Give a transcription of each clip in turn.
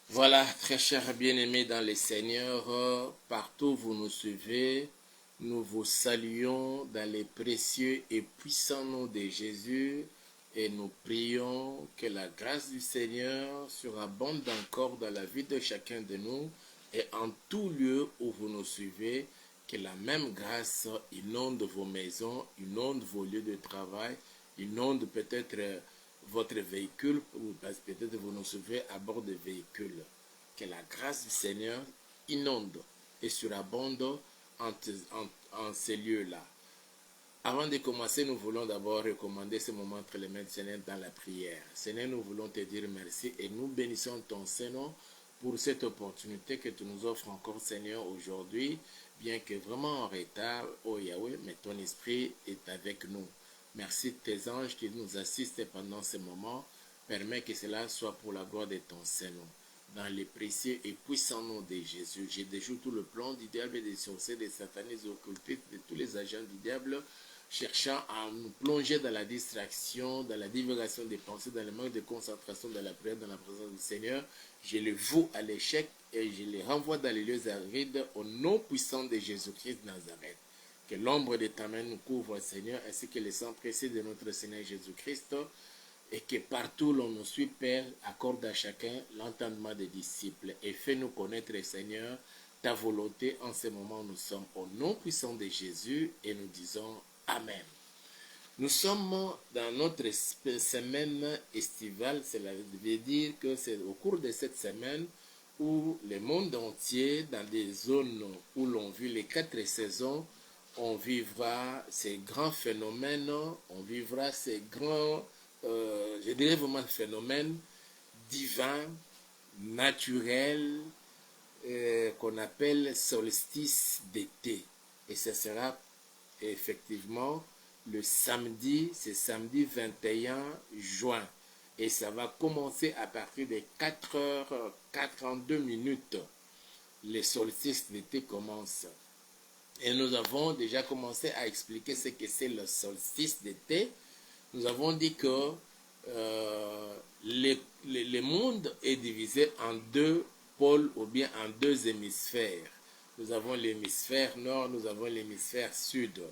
Voilà, très chers bien-aimés dans les Seigneurs, partout où vous nous suivez, nous vous saluons dans les précieux et puissants noms de Jésus et nous prions que la grâce du Seigneur surabonde encore dans la vie de chacun de nous et en tout lieu où vous nous suivez, que la même grâce inonde vos maisons, inonde vos lieux de travail, inonde peut-être votre véhicule, ou peut-être vous nous suivez à bord de véhicules. Que la grâce du Seigneur inonde et surabonde en ces lieux-là. Avant de commencer, nous voulons d'abord recommander ce moment entre les mains du Seigneur dans la prière. Seigneur, nous voulons te dire merci et nous bénissons ton Seigneur pour cette opportunité que tu nous offres encore, Seigneur, aujourd'hui, bien que vraiment en retard, oh Yahweh, mais ton esprit est avec nous. Merci de tes anges qui nous assistent pendant ce moment. Permets que cela soit pour la gloire de ton Seigneur. Dans les précieux et puissants noms de Jésus, je déjoue tout le plan du diable et des sorciers, des satanistes, des occultistes, de tous les agents du diable, cherchant à nous plonger dans la distraction, dans la divulgation des pensées, dans le manque de concentration, dans la prière, dans la présence du Seigneur. Je les voue à l'échec et je les renvoie dans les lieux arides au nom puissant de Jésus-Christ de Nazareth. Que l'ombre de ta main nous couvre, Seigneur, ainsi que le sang précieux de notre Seigneur Jésus-Christ, et que partout où l'on nous suit, Père, accorde à chacun l'entendement des disciples et fais-nous connaître, Seigneur, ta volonté en ce moment où nous sommes. Au nom puissant de Jésus et nous disons Amen. Nous sommes dans notre semaine estivale, cela veut dire que c'est au cours de cette semaine où le monde entier, dans des zones où l'on vit les 4 saisons, on vivra ces grands phénomènes, on vivra ces grands, je dirais vraiment phénomènes divins, naturels, qu'on appelle solstice d'été. Et ce sera effectivement le samedi, c'est samedi 21 juin. Et ça va commencer à partir de 4h42. Les solstices d'été commencent. Et nous avons déjà commencé à expliquer ce que c'est le solstice d'été. Nous avons dit que le monde est divisé en deux pôles ou bien en deux hémisphères. Nous avons l'hémisphère nord, nous avons l'hémisphère sud.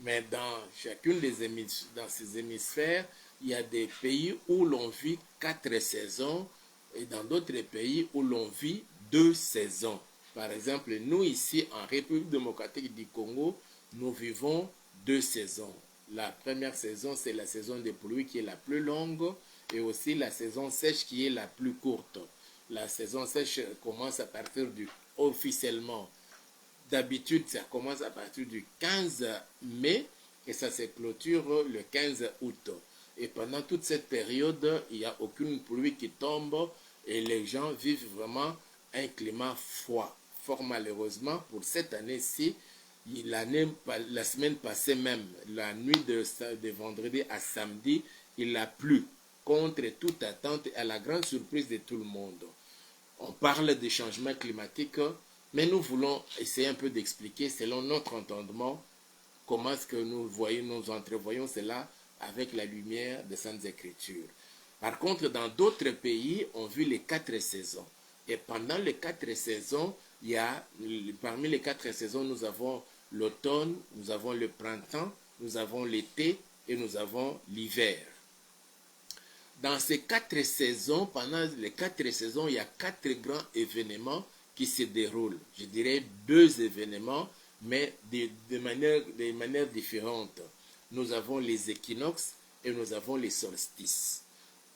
Mais dans chacune dans ces hémisphères, il y a des pays où l'on vit 4 saisons et dans d'autres pays où l'on vit 2 saisons. Par exemple, nous ici en République démocratique du Congo, nous vivons 2 saisons. La première saison, c'est la saison des pluies qui est la plus longue et aussi la saison sèche qui est la plus courte. La saison sèche commence à partir officiellement. D'habitude, ça commence à partir du 15 mai et ça se clôture le 15 août. Et pendant toute cette période, il n'y a aucune pluie qui tombe et les gens vivent vraiment un climat froid. Fort malheureusement, pour cette année-ci, la semaine passée même, la nuit de vendredi à samedi, il a plu contre toute attente et à la grande surprise de tout le monde. On parle des changements climatiques, mais nous voulons essayer un peu d'expliquer selon notre entendement comment est-ce que nous entrevoyons cela avec la lumière des Saintes Écritures. Par contre, dans d'autres pays, on vit les 4 saisons. Et pendant les 4 saisons, parmi les 4 saisons, nous avons l'automne, nous avons le printemps, nous avons l'été et nous avons l'hiver. Dans ces 4 saisons, pendant les 4 saisons, il y a 4 grands événements qui se déroulent. Je dirais 2 événements, mais de manière différente. Nous avons les équinoxes et nous avons les solstices.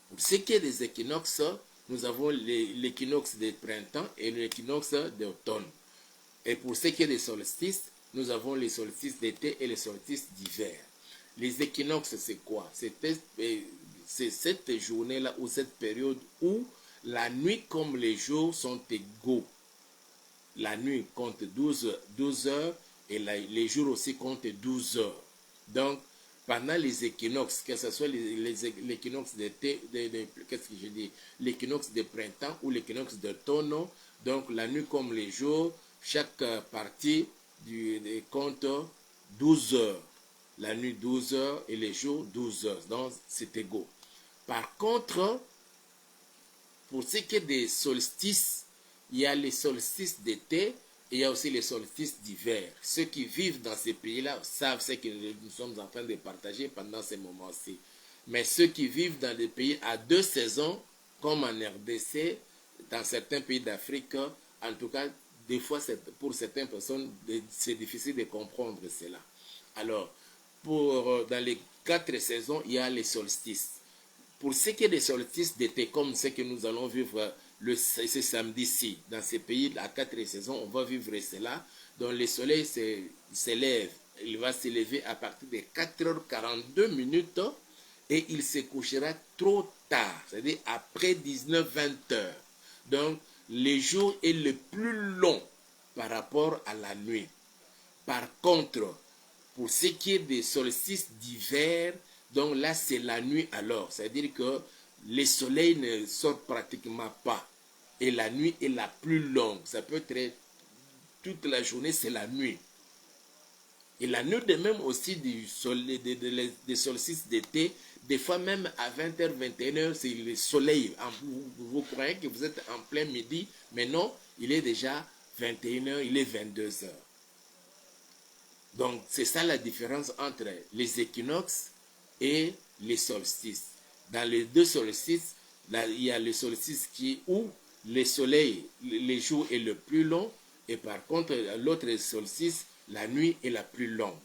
Pour ce qui est des équinoxes, nous avons l'équinoxe de printemps et l'équinoxe d'automne. Et pour ce qui est des solstices, nous avons les solstices d'été et les solstices d'hiver. Les équinoxes, c'est quoi? C'est cette journée-là ou cette période où la nuit comme les jours sont égaux. La nuit compte 12 heures et les jours aussi comptent 12 heures. Donc, pendant les équinoxes, que ce soit l'équinoxe d'été, qu'est-ce que je dis, l'équinoxe de printemps ou l'équinoxe d'automne, donc la nuit comme les jours, chaque partie compte 12 heures. La nuit 12 heures et les jours 12 heures. Donc, c'est égaux. Par contre, pour ce qui est des solstices, il y a les solstices d'été et il y a aussi les solstices d'hiver. Ceux qui vivent dans ces pays-là savent ce que nous sommes en train de partager pendant ces moments-ci. Mais ceux qui vivent dans des pays à 2 saisons, comme en RDC, dans certains pays d'Afrique, en tout cas, des fois, pour certaines personnes, c'est difficile de comprendre cela. Alors, dans les 4 saisons, il y a les solstices. Pour ce qui est des solstices d'été, comme ce que nous allons vivre ce samedi-ci, dans ces pays à 4 saisons, on va vivre cela. Donc le soleil s'élève, il va s'élever à partir de 4h42 et il se couchera trop tard, c'est-à-dire après 19-20 heures. Donc le jour est le plus long par rapport à la nuit. Par contre, pour ce qui est des solstices d'hiver, donc là c'est la nuit alors, c'est-à-dire que le soleil ne sort pratiquement pas et la nuit est la plus longue. Ça peut être toute la journée, c'est la nuit. Et la nuit de même aussi des solstices d'été, des fois même à 20h, 21h, c'est le soleil. Vous croyez que vous êtes en plein midi, mais non, il est déjà 21h, il est 22h. Donc c'est ça la différence entre les équinoxes et les solstices. Dans les deux solstices, là, il y a le solstice où le soleil, le jour est le plus long, et par contre, l'autre solstice, la nuit est la plus longue.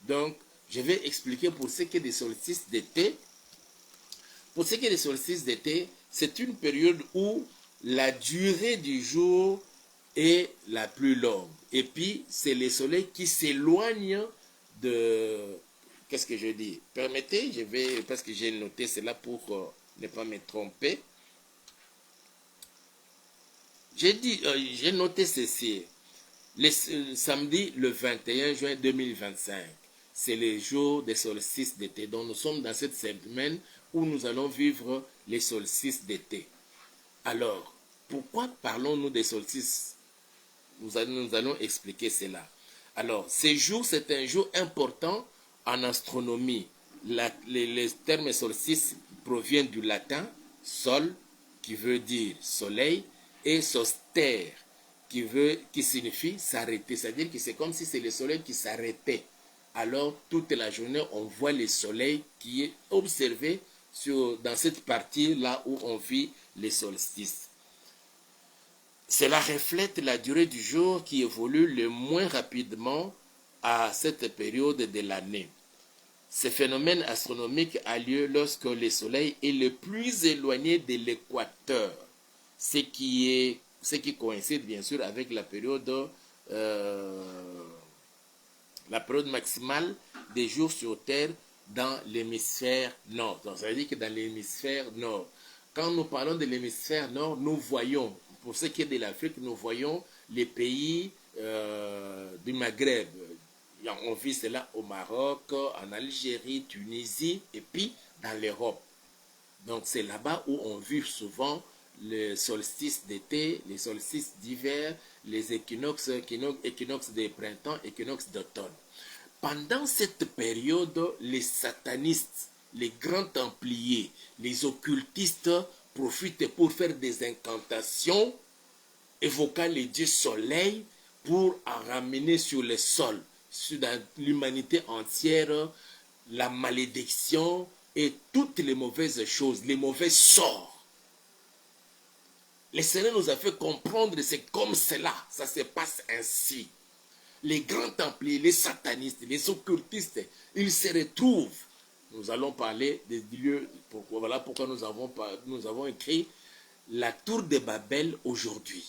Donc, je vais expliquer pour ce qui est des solstices d'été. Pour ce qui est des solstices d'été, c'est une période où la durée du jour est la plus longue. Et puis, c'est le soleil qui s'éloigne de... Qu'est-ce que je dis? Permettez, parce que j'ai noté cela pour ne pas me tromper. J'ai noté ceci. Samedi, le 21 juin 2025, c'est le jour des solstices d'été. Donc, nous sommes dans cette semaine où nous allons vivre les solstices d'été. Alors, pourquoi parlons-nous des solstices? Nous allons expliquer cela. Alors, ce jour, c'est un jour important en astronomie. Les termes solstice proviennent du latin sol, qui veut dire soleil, et soster, qui signifie s'arrêter. C'est-à-dire que c'est comme si c'est le soleil qui s'arrêtait. Alors, toute la journée, on voit le soleil qui est observé dans cette partie-là où on vit les solstices. Cela reflète la durée du jour qui évolue le moins rapidement à cette période de l'année. Ce phénomène astronomique a lieu lorsque le soleil est le plus éloigné de l'équateur, ce qui coïncide bien sûr avec la période maximale des jours sur Terre dans l'hémisphère nord. Donc ça veut dire que dans l'hémisphère nord, quand nous parlons de l'hémisphère nord, nous voyons, pour ce qui est de l'Afrique, nous voyons les pays du Maghreb. On vit cela au Maroc, en Algérie, Tunisie et puis dans l'Europe. Donc c'est là-bas où on vit souvent les solstices d'été, les solstices d'hiver, les équinoxes de printemps, équinoxes d'automne. Pendant cette période, les satanistes, les grands templiers, les occultistes profitent pour faire des incantations évoquant les dieux soleil pour en ramener sur le sol, sur l'humanité entière, la malédiction et toutes les mauvaises choses, les mauvais sorts. Le Seigneur nous a fait comprendre que c'est comme cela, ça se passe ainsi. Les grands templiers, les satanistes, les occultistes, ils se retrouvent. Nous allons parler des lieux, voilà pourquoi nous avons écrit la tour de Babel aujourd'hui.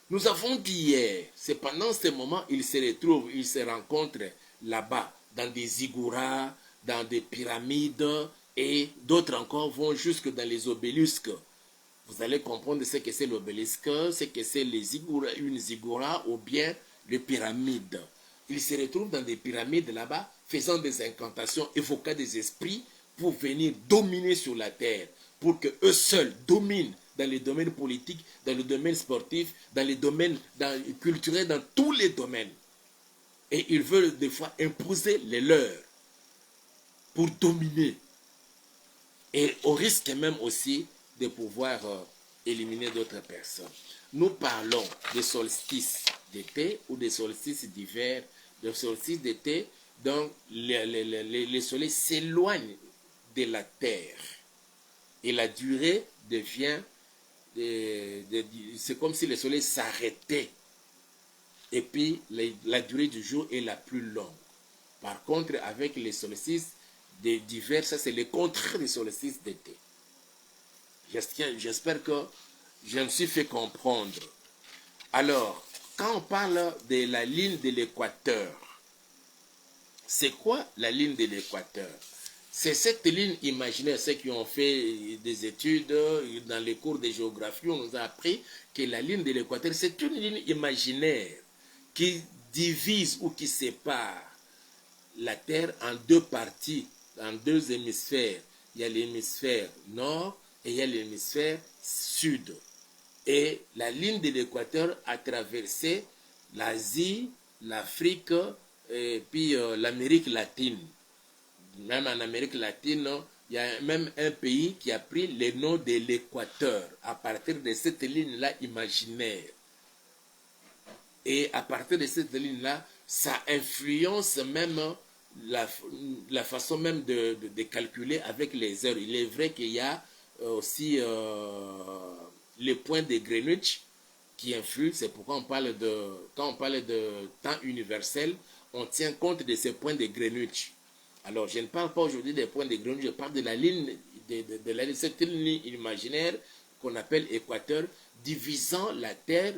Nous avons dit hier, c'est pendant ce moment ils se retrouvent, ils se rencontrent là-bas, dans des ziggourats, dans des pyramides, et d'autres encore vont jusque dans les obélisques. Vous allez comprendre ce que c'est l'obélisque, ce que c'est une ziggoura ou bien les pyramides. Ils se retrouvent dans des pyramides là-bas, faisant des incantations, évoquant des esprits pour venir dominer sur la terre, pour que eux seuls dominent dans les domaines politiques, dans le domaine sportif, dans les domaines culturels, dans tous les domaines. Et ils veulent des fois imposer les leurs pour dominer. et au risque même aussi de pouvoir éliminer d'autres personnes. Nous parlons des solstices d'été ou des solstices d'hiver. Le solstice d'été, donc le soleil s'éloigne de la Terre et la durée devient, c'est comme si le soleil s'arrêtait et puis la durée du jour est la plus longue. Par contre, avec les solstices d'hiver, ça c'est le contraire des solstices d'été. J'espère que je me suis fait comprendre. Alors, quand on parle de la ligne de l'équateur, c'est quoi la ligne de l'équateur? C'est cette ligne imaginaire. Ceux qui ont fait des études dans les cours de géographie, on nous a appris que la ligne de l'équateur, c'est une ligne imaginaire qui divise ou qui sépare la Terre en deux parties, en deux hémisphères. Il y a l'hémisphère nord et il y a l'hémisphère sud. Et la ligne de l'équateur a traversé l'Asie, l'Afrique et puis l'Amérique latine. Même en Amérique latine, il y a même un pays qui a pris le nom de l'équateur à partir de cette ligne-là imaginaire. Et à partir de cette ligne-là, ça influence même la façon même de calculer avec les heures. Il est vrai qu'il y a aussi les points de Greenwich qui influent. C'est pourquoi quand on parle de temps universel, on tient compte de ces points de Greenwich. Alors, je ne parle pas aujourd'hui des points de Greenwich, je parle de la ligne, de cette ligne imaginaire qu'on appelle équateur, divisant la Terre,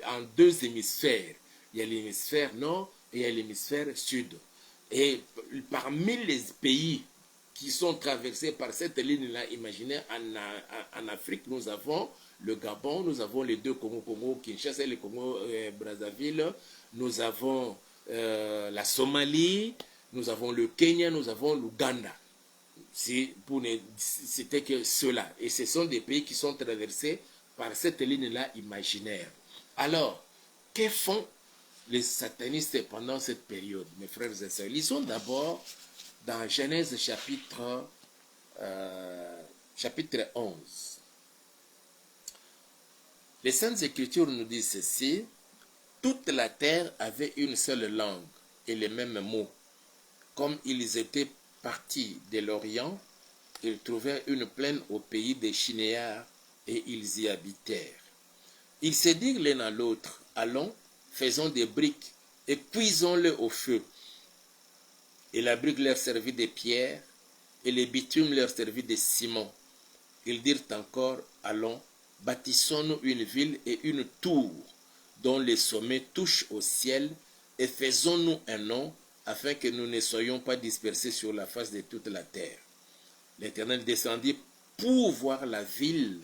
en deux hémisphères. Il y a l'hémisphère nord et il y a l'hémisphère sud. Et parmi les pays qui sont traversés par cette ligne-là imaginaire en Afrique, nous avons le Gabon, nous avons les deux Congo, Kinshasa et le Congo-Brazzaville, nous avons la Somalie, nous avons le Kenya, nous avons l'Ouganda. C'était que cela. Et ce sont des pays qui sont traversés par cette ligne-là imaginaire. Alors, que font les satanistes pendant cette période, mes frères et sœurs? Lisons d'abord dans Genèse chapitre 11. Les Saintes Écritures nous disent ceci: toute la terre avait une seule langue et les mêmes mots. Comme ils étaient partis de l'Orient, ils trouvèrent une plaine au pays des Chinéars et ils y habitèrent. Ils se dirent l'un à l'autre: allons, faisons des briques et cuisons-les au feu. Et la brique leur servit de pierre et les bitumes leur servit de ciment. Ils dirent encore: allons, bâtissons-nous une ville et une tour dont les sommets touchent au ciel et faisons-nous un nom afin que nous ne soyons pas dispersés sur la face de toute la terre. L'Éternel descendit pour voir la ville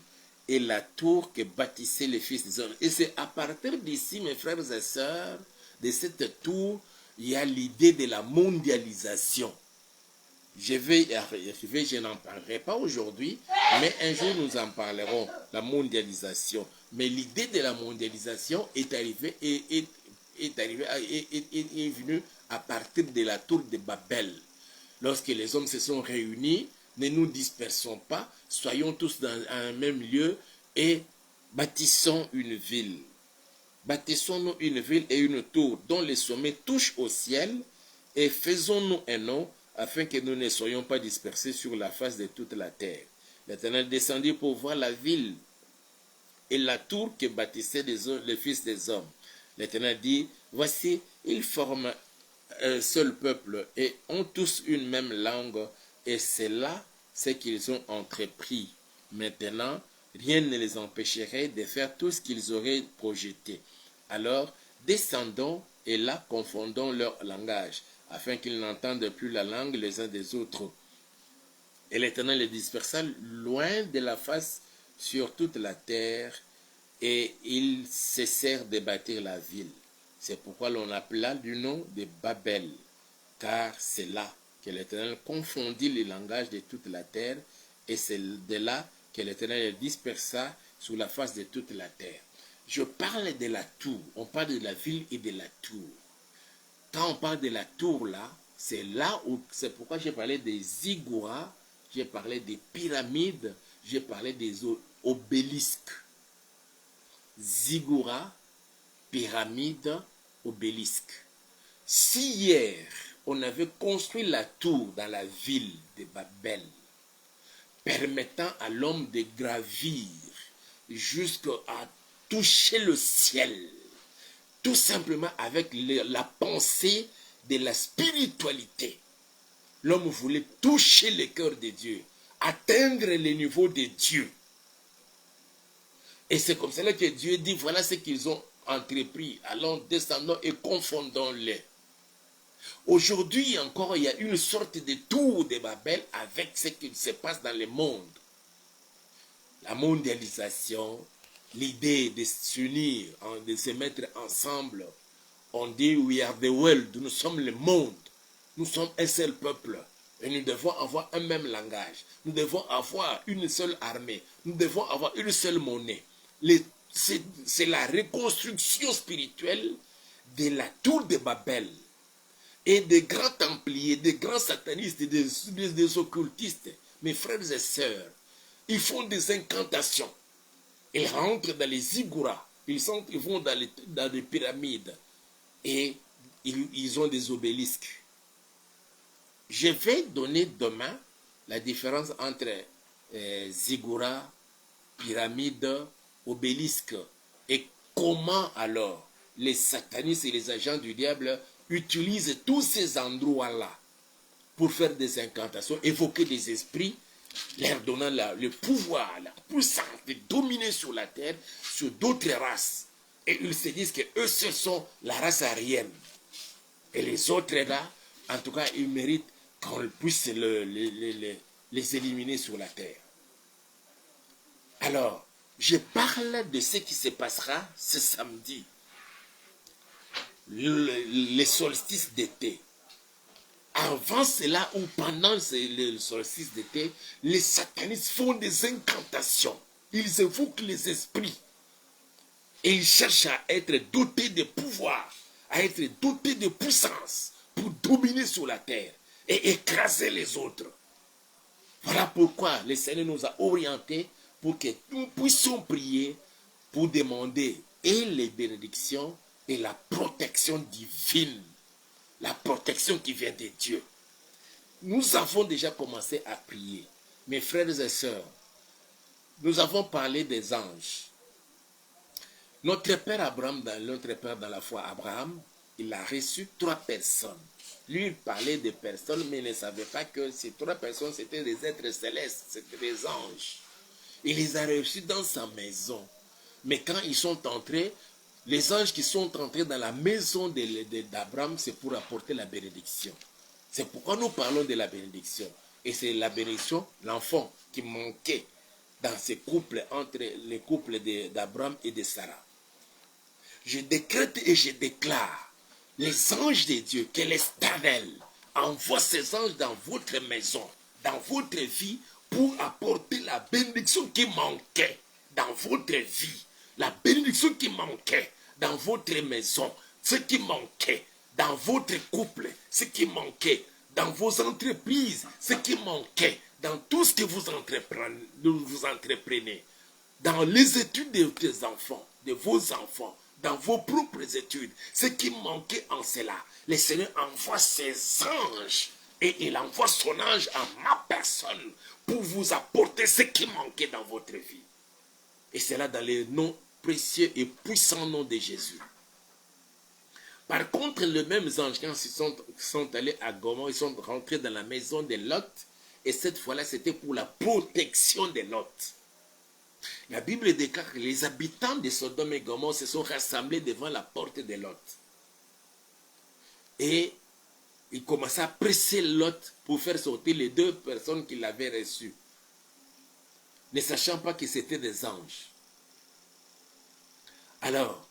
et la tour que bâtissaient les fils des hommes. Et c'est à partir d'ici, mes frères et sœurs, de cette tour, il y a l'idée de la mondialisation. Je n'en parlerai pas aujourd'hui, mais un jour nous en parlerons, la mondialisation. Mais l'idée de la mondialisation est venue à partir de la tour de Babel. Lorsque les hommes se sont réunis, ne nous dispersons pas, soyons tous dans un même lieu et bâtissons une ville. Bâtissons-nous une ville et une tour dont les sommets touchent au ciel et faisons-nous un nom afin que nous ne soyons pas dispersés sur la face de toute la terre. L'Éternel descendit pour voir la ville et la tour que bâtissaient les fils des hommes. L'Éternel dit: voici, ils forment un seul peuple et ont tous une même langue, et c'est là ce qu'ils ont entrepris. Maintenant, rien ne les empêcherait de faire tout ce qu'ils auraient projeté. Alors, descendons et là confondons leur langage, afin qu'ils n'entendent plus la langue les uns des autres. Et l'Éternel les dispersa loin de la face sur toute la terre, et ils cessèrent de bâtir la ville. C'est pourquoi l'on appela du nom de Babel, car c'est là que l'Éternel confondit les langages de toute la terre, et c'est de là que l'Éternel les dispersa sur la face de toute la terre. Je parle de la tour, on parle de la ville et de la tour. Quand on parle de la tour là, c'est pourquoi j'ai parlé des ziggourats, j'ai parlé des pyramides, j'ai parlé des obélisques. Ziggoura, pyramide, obélisque. Si hier, on avait construit la tour dans la ville de Babel, permettant à l'homme de gravir jusqu'à toucher le ciel, tout simplement avec la pensée de la spiritualité. L'homme voulait toucher le cœur de Dieu, atteindre le niveau de Dieu. Et c'est comme cela que Dieu dit, voilà ce qu'ils ont entrepris, allons, descendons et confondons-les. Aujourd'hui encore, il y a une sorte de tour de Babel avec ce qui se passe dans le monde. La mondialisation, l'idée de s'unir, de se mettre ensemble. On dit, we are the world, nous sommes le monde. Nous sommes un seul peuple. Et nous devons avoir un même langage. Nous devons avoir une seule armée. Nous devons avoir une seule monnaie. C'est la reconstruction spirituelle de la tour de Babel. Et des grands templiers, des grands satanistes, des occultistes, mes frères et sœurs, ils font des incantations. Ils rentrent dans les ziggourats, ils vont dans les pyramides et ils ont des obélisques. Je vais donner demain la différence entre ziggourats, pyramides, obélisques et comment alors les satanistes et les agents du diable utilisent tous ces endroits-là pour faire des incantations, évoquer des esprits, leur donnant le pouvoir, la puissance de dominer sur la terre, sur d'autres races. Et ils se disent qu'eux seuls sont la race aryenne. Et les autres là, en tout cas, ils méritent qu'on puisse les éliminer sur la terre. Alors, je parle de ce qui se passera ce samedi. Les solstices d'été. Avant cela ou pendant le solstice d'été, les satanistes font des incantations. Ils évoquent les esprits. Et ils cherchent à être dotés de pouvoir, à être dotés de puissance pour dominer sur la terre et écraser les autres. Voilà pourquoi le Seigneur nous a orientés pour que nous puissions prier pour demander et les bénédictions et la protection divine, la protection qui vient de Dieu. Nous avons déjà commencé à prier. Mes frères et sœurs, nous avons parlé des anges. Notre père Abraham, notre père dans la foi Abraham, il a reçu 3 personnes. Lui, il parlait de personnes, mais il ne savait pas que ces 3 personnes, c'était des êtres célestes, c'était des anges. Il les a reçus dans sa maison. Mais quand ils sont entrés, les anges qui sont entrés dans la maison d'Abraham, c'est pour apporter la bénédiction. C'est pourquoi nous parlons de la bénédiction. Et c'est la bénédiction, l'enfant qui manquait dans ces couples, entre les couples d'Abraham et de Sarah. Je décrète et je déclare, les anges de Dieu, que l'Éternel envoie ces anges dans votre maison, dans votre vie, pour apporter la bénédiction qui manquait dans votre vie, la bénédiction qui manquait dans votre maison, ce qui manquait dans votre couple, ce qui manquait dans vos entreprises, ce qui manquait dans tout ce que vous entreprenez, dans les études de tes enfants, de vos enfants, dans vos propres études, ce qui manquait en cela. Le Seigneur envoie ses anges et il envoie son ange en ma personne pour vous apporter ce qui manquait dans votre vie. Et c'est là dans les noms précieux et puissants nom de Jésus. Par contre, les mêmes anges, quand ils sont allés à Gomorrhe, ils sont rentrés dans la maison de Lot, et cette fois-là, c'était pour la protection de Lot. La Bible déclare que les habitants de Sodome et Gomorrhe se sont rassemblés devant la porte de Lot. Et ils commençaient à presser Lot pour faire sortir les 2 personnes qui l'avaient reçu, ne sachant pas que c'était des anges. Alors,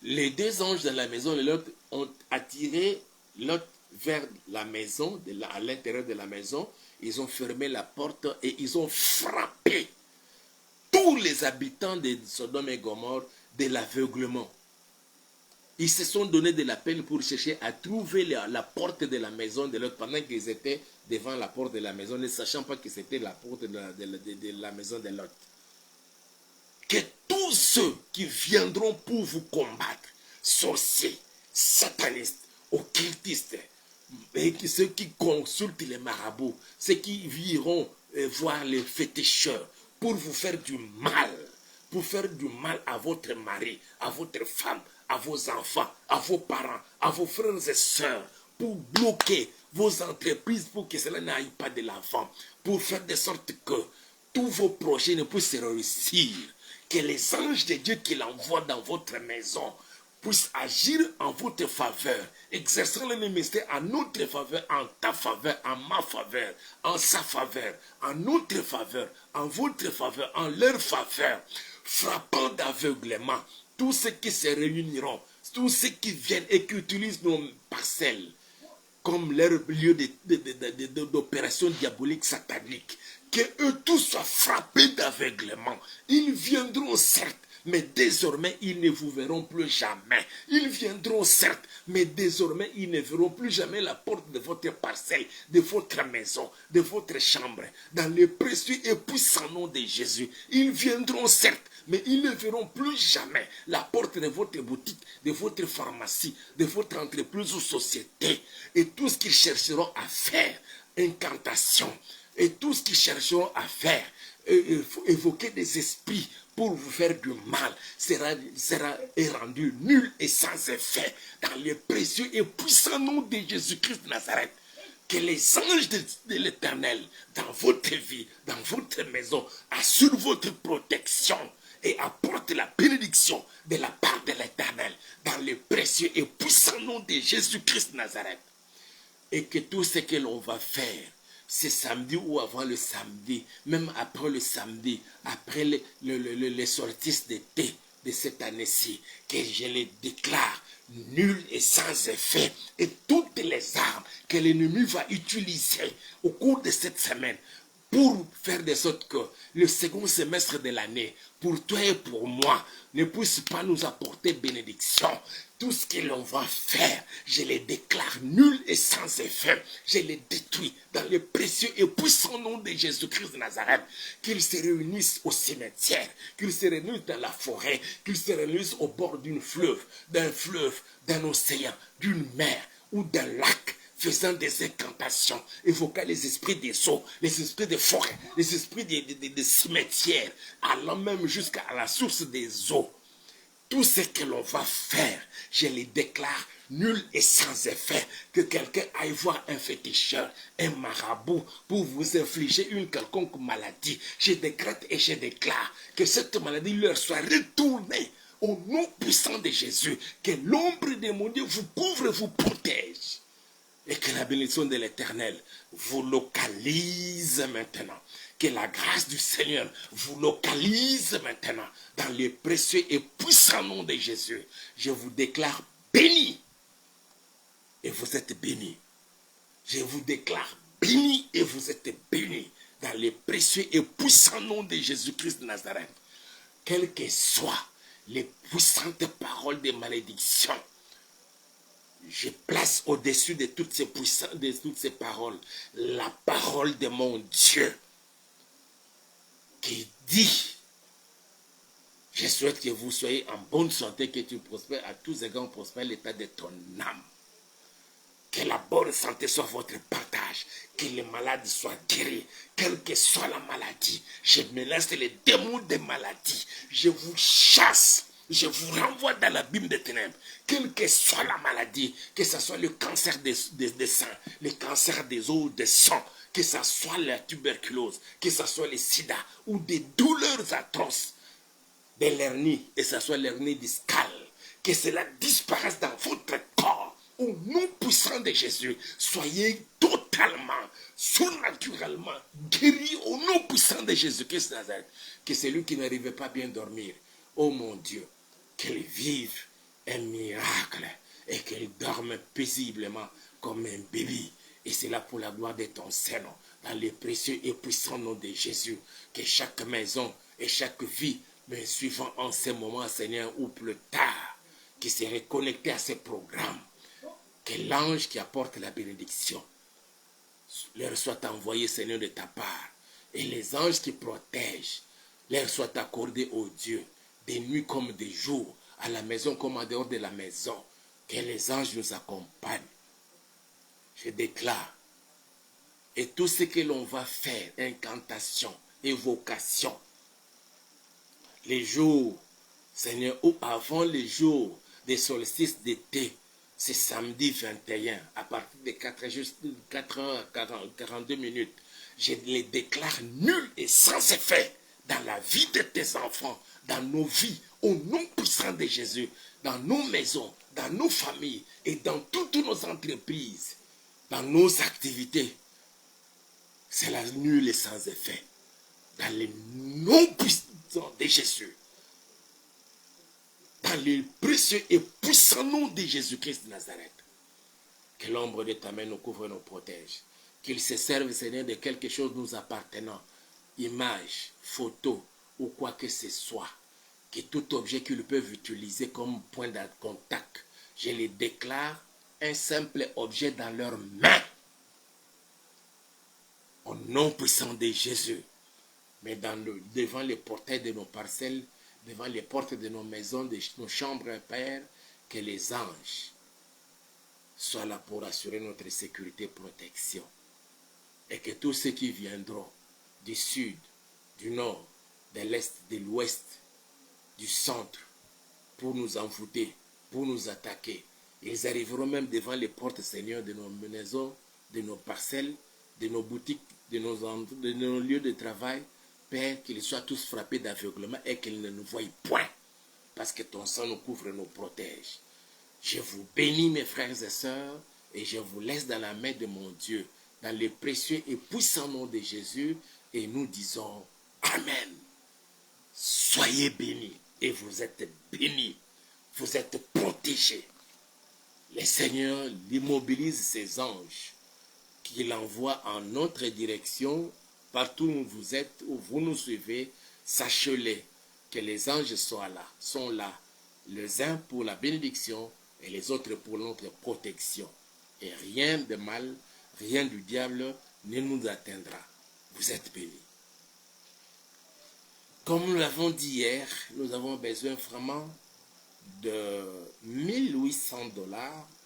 les 2 anges dans la maison de Lot ont attiré Lot vers la maison, à l'intérieur de la maison. Ils ont fermé la porte et ils ont frappé tous les habitants de Sodome et Gomorrhe de l'aveuglement. Ils se sont donné de la peine pour chercher à trouver la porte de la maison de l'autre pendant qu'ils étaient devant la porte de la maison, ne sachant pas que c'était la porte de la maison de l'autre. Que tous ceux qui viendront pour vous combattre, sorciers, satanistes, occultistes, et ceux qui consultent les marabouts, ceux qui iront voir les féticheurs pour vous faire du mal, pour faire du mal à votre mari, à votre femme, à vos enfants, à vos parents, à vos frères et sœurs, pour bloquer vos entreprises pour que cela n'aille pas de l'avant, pour faire de sorte que tous vos projets ne puissent réussir, que les anges de Dieu qu'il envoie dans votre maison puissent agir en votre faveur, exerçant le ministère en notre faveur, en ta faveur, en ma faveur, en sa faveur, en notre faveur, en votre faveur, en leur faveur, frappant d'aveuglement tous ceux qui se réuniront, tous ceux qui viennent et qui utilisent nos parcelles comme leur lieu d'opération diabolique satanique, que eux tous soient frappés d'aveuglement. Ils viendront certes, mais désormais ils ne vous verront plus jamais. Ils viendront certes, mais désormais ils ne verront plus jamais la porte de votre parcelle, de votre maison, de votre chambre. Dans le précieux et puissant nom de Jésus, ils viendront certes, mais ils ne verront plus jamais la porte de votre boutique, de votre pharmacie, de votre entreprise ou société. Et tout ce qu'ils chercheront à faire, incantation, et tout ce qu'ils chercheront à faire, évoquer des esprits pour vous faire du mal, sera rendu nul et sans effet dans le précieux et puissant nom de Jésus-Christ de Nazareth. Que les anges de l'Éternel, dans votre vie, dans votre maison, assurent votre protection et apportent la bénédiction de la part de l'Éternel dans le précieux et puissant nom de Jésus-Christ de Nazareth. Et que tout ce que l'on va faire, c'est samedi ou avant le samedi, même après le samedi, après les sorties d'été de cette année-ci, que je les déclare nuls et sans effet. Et toutes les armes que l'ennemi va utiliser au cours de cette semaine pour faire de sorte que le second semestre de l'année, pour toi et pour moi, ne puisse pas nous apporter bénédiction. Tout ce que l'on va faire, je les déclare nuls et sans effet. Je les détruis dans le précieux et puissant nom de Jésus-Christ de Nazareth. Qu'ils se réunissent au cimetière, qu'ils se réunissent dans la forêt, qu'ils se réunissent au bord d'un fleuve, d'un océan, d'une mer ou d'un lac, faisant des incantations, évoquant les esprits des eaux, les esprits des forêts, les esprits des cimetières, allant même jusqu'à la source des eaux. Tout ce que l'on va faire, je les déclare nuls et sans effet. Que quelqu'un aille voir un féticheur, un marabout, pour vous infliger une quelconque maladie. Je décrète et je déclare que cette maladie leur soit retournée au nom puissant de Jésus. Que l'ombre démoniaque vous couvre et vous protège. Et que la bénédiction de l'Éternel vous localise maintenant. Que la grâce du Seigneur vous localise maintenant dans le précieux et puissant nom de Jésus. Je vous déclare béni. Et vous êtes bénis. Je vous déclare béni et vous êtes bénis dans le précieux et puissant nom de Jésus-Christ de Nazareth. Quelles que soient les puissantes paroles de malédiction, je place au-dessus de toutes ces paroles la parole de mon Dieu qui dit: je souhaite que vous soyez en bonne santé, que tu prospères à tous égards, prospère l'état de ton âme. Que la bonne santé soit votre partage, que les malades soient guéris, quelle que soit la maladie. Je menace les démons des maladies, je vous chasse. Je vous renvoie dans l'abîme des ténèbres, quelle que soit la maladie, que ce soit le cancer des seins, le cancer des os, des sangs, que ce soit la tuberculose, que ce soit le sida ou des douleurs atroces, de l'hernie, et que ce soit l'hernie discale, que cela disparaisse dans votre corps. Au nom puissant de Jésus, soyez totalement, surnaturellement guéris au nom puissant de Jésus-Christ de Nazareth. Que celui qui n'arrivait pas bien dormir, oh mon Dieu, qu'il vive un miracle et qu'il dorme paisiblement comme un bébé. Et c'est là pour la gloire de ton Saint-Nom, dans le précieux et puissant nom de Jésus. Que chaque maison et chaque vie, mais suivant en ce moment, Seigneur, ou plus tard, qui seraient connectés à ce programme, que l'ange qui apporte la bénédiction leur soit envoyé, Seigneur, de ta part. Et les anges qui protègent leur soient accordés, ô Dieu, des nuits comme des jours, à la maison comme en dehors de la maison. Que les anges nous accompagnent. Je déclare. Et tout ce que l'on va faire, incantation, évocation, les jours, Seigneur, ou avant les jours des solstices d'été, c'est samedi 21, à partir de 4h42 minutes, je les déclare nuls et sans effet dans la vie de tes enfants, dans nos vies, au nom puissant de Jésus, dans nos maisons, dans nos familles et dans toutes nos entreprises, dans nos activités. C'est la nulle et sans effet. Dans le nom puissant de Jésus. Dans le précieux et puissant nom de Jésus-Christ de Nazareth. Que l'ombre de ta main nous couvre et nous protège. Qu'il se serve, Seigneur, de quelque chose nous appartenant. Image, photo ou quoi que ce soit. Que tout objet qu'ils peuvent utiliser comme point de contact, je les déclare un simple objet dans leurs mains. Au nom puissant de Jésus. Mais devant les portails de nos parcelles, devant les portes de nos maisons, de nos chambres, Père, que les anges soient là pour assurer notre sécurité et protection. Et que tous ceux qui viendront du sud, du nord, de l'est, de l'ouest, du centre, pour nous envoûter, pour nous attaquer, ils arriveront même devant les portes, Seigneur, de nos maisons, de nos parcelles, de nos boutiques, de nos lieux de travail, Père, qu'ils soient tous frappés d'aveuglement et qu'ils ne nous voient point, parce que ton sang nous couvre et nous protège. Je vous bénis, mes frères et sœurs, et je vous laisse dans la main de mon Dieu, dans le précieux et puissant nom de Jésus, et nous disons Amen. Soyez bénis, et vous êtes bénis, vous êtes protégés. Le Seigneur immobilise ses anges, qu'il envoie en notre direction, partout où vous êtes, où vous nous suivez, sachez-le, que les anges sont là, les uns pour la bénédiction et les autres pour notre protection. Et rien de mal, rien du diable ne nous atteindra. Vous êtes bénis. Comme nous l'avons dit hier, nous avons besoin vraiment de 1800 $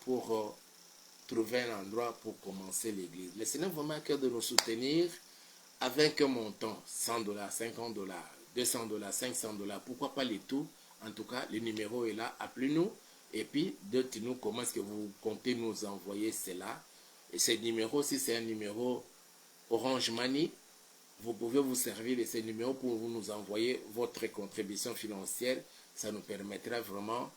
pour trouver un endroit pour commencer l'église. Le Seigneur vraiment à cœur de nous soutenir avec un montant, 100 $, 50 $, 200 $, 500 $, pourquoi pas les tout. En tout cas, le numéro est là, appelez-nous et puis dites-nous comment est-ce que vous comptez nous envoyer cela. Et ce numéro, si c'est un numéro Orange Money, vous pouvez vous servir de ce numéro pour nous envoyer votre contribution financière. Ça nous permettra vraiment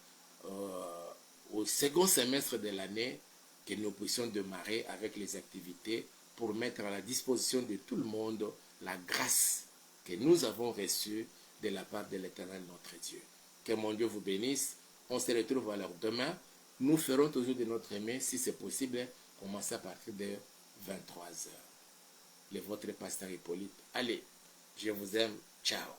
au second semestre de l'année que nous puissions démarrer avec les activités pour mettre à la disposition de tout le monde la grâce que nous avons reçue de la part de l'Éternel notre Dieu. Que mon Dieu vous bénisse. On se retrouve alors demain. Nous ferons toujours de notre main, si c'est possible, commencer à partir de 23h. Le votre pasteur Hippolyte. Allez, je vous aime. Ciao.